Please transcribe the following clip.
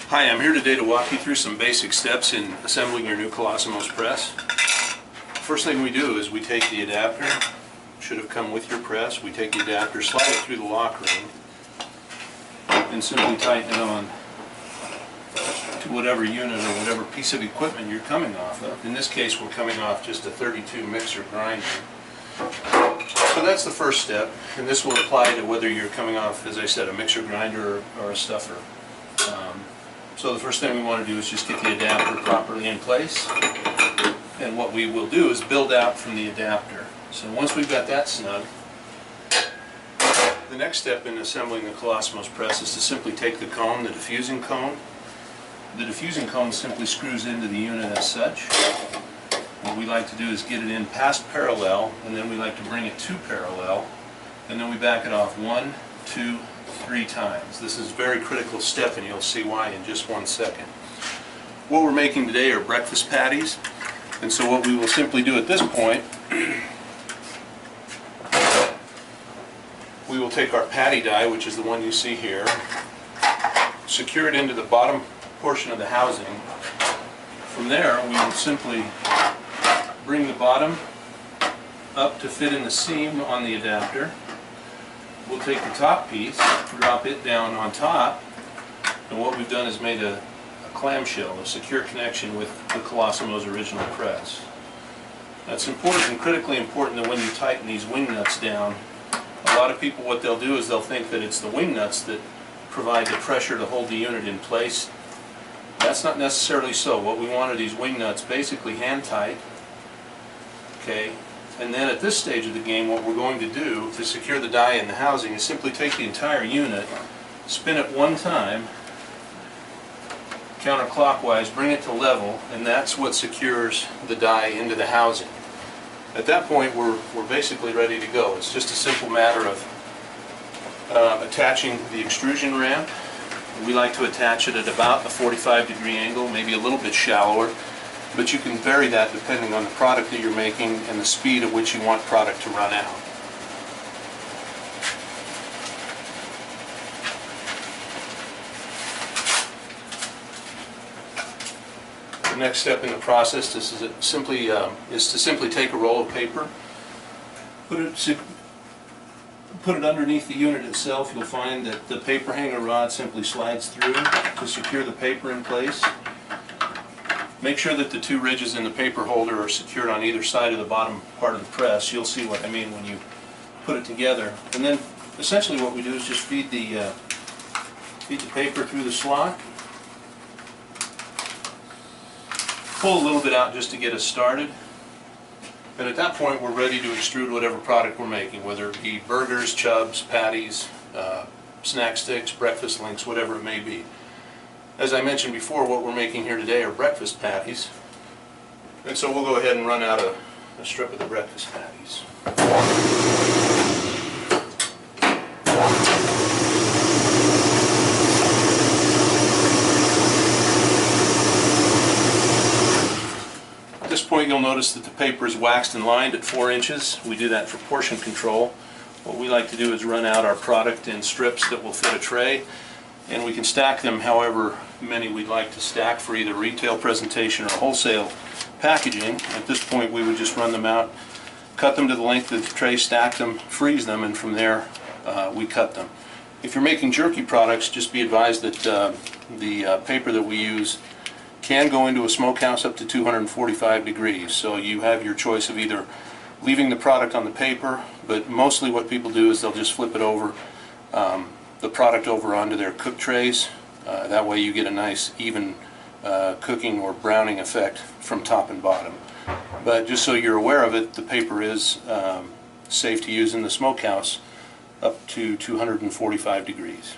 Hi, I'm here today to walk you through some basic steps in assembling your new Colosimo's press. First thing we do is we take the adapter, should have come with your press, we take the adapter, slide it through the lock ring, and simply tighten it on to whatever unit or whatever piece of equipment you're coming off of. In this case we're coming off just a 32 mixer grinder. So that's the first step, and this will apply to whether you're coming off, as I said, a mixer grinder or a stuffer. So the first thing we want to do is just get the adapter properly in place, and what we will do is build out from the adapter. So once we've got that snug, the next step in assembling the Colosimo's press is to simply take the cone, the diffusing cone. The diffusing cone simply screws into the unit as such. What we like to do is get it in past parallel, and then we like to bring it to parallel, and then we back it off 1, 2, 3 times. This is a very critical step, and you'll see why in just one second. What we're making today are breakfast patties, and so what we will simply do at this point, we will take our patty die, which is the one you see here, secure it into the bottom portion of the housing. From there we will simply bring the bottom up to fit in the seam on the adapter. We'll take the top piece, drop it down on top, and what we've done is made a clamshell, a secure connection with the Colosimo's original press. That's important, critically important, that when you tighten these wing nuts down, a lot of people, what they'll do is they'll think that it's the wing nuts that provide the pressure to hold the unit in place. That's not necessarily so. What we want are these wing nuts basically hand tight. Okay. And then at this stage of the game, what we're going to do to secure the die in the housing is simply take the entire unit, spin it one time, counterclockwise, bring it to level, and that's what secures the die into the housing. At that point, we're basically ready to go. It's just a simple matter of attaching the extrusion ramp. We like to attach it at about a 45-degree angle, maybe a little bit shallower. But you can vary that depending on the product that you're making and the speed at which you want product to run out. The next step in the process is to simply take a roll of paper, put it underneath the unit itself. You'll find that the paper hanger rod simply slides through to secure the paper in place. Make sure that the two ridges in the paper holder are secured on either side of the bottom part of the press. You'll see what I mean when you put it together. And then essentially what we do is just feed the paper through the slot. Pull a little bit out just to get us started. And at that point we're ready to extrude whatever product we're making, whether it be burgers, chubs, patties, snack sticks, breakfast links, whatever it may be. As I mentioned before, what we're making here today are breakfast patties. And so we'll go ahead and run out a strip of the breakfast patties. At this point you'll notice that the paper is waxed and lined at 4 inches. We do that for portion control. What we like to do is run out our product in strips that will fit a tray, and we can stack them however many we'd like to stack for either retail presentation or wholesale packaging. At this point we would just run them out, cut them to the length of the tray, stack them, freeze them, and from there we cut them. If you're making jerky products, just be advised that the paper that we use can go into a smokehouse up to 245 degrees. So you have your choice of either leaving the product on the paper, but mostly what people do is they'll just flip it over, the product over onto their cook trays. That way you get a nice even cooking or browning effect from top and bottom. But just so you're aware of it, the paper is safe to use in the smokehouse up to 245 degrees.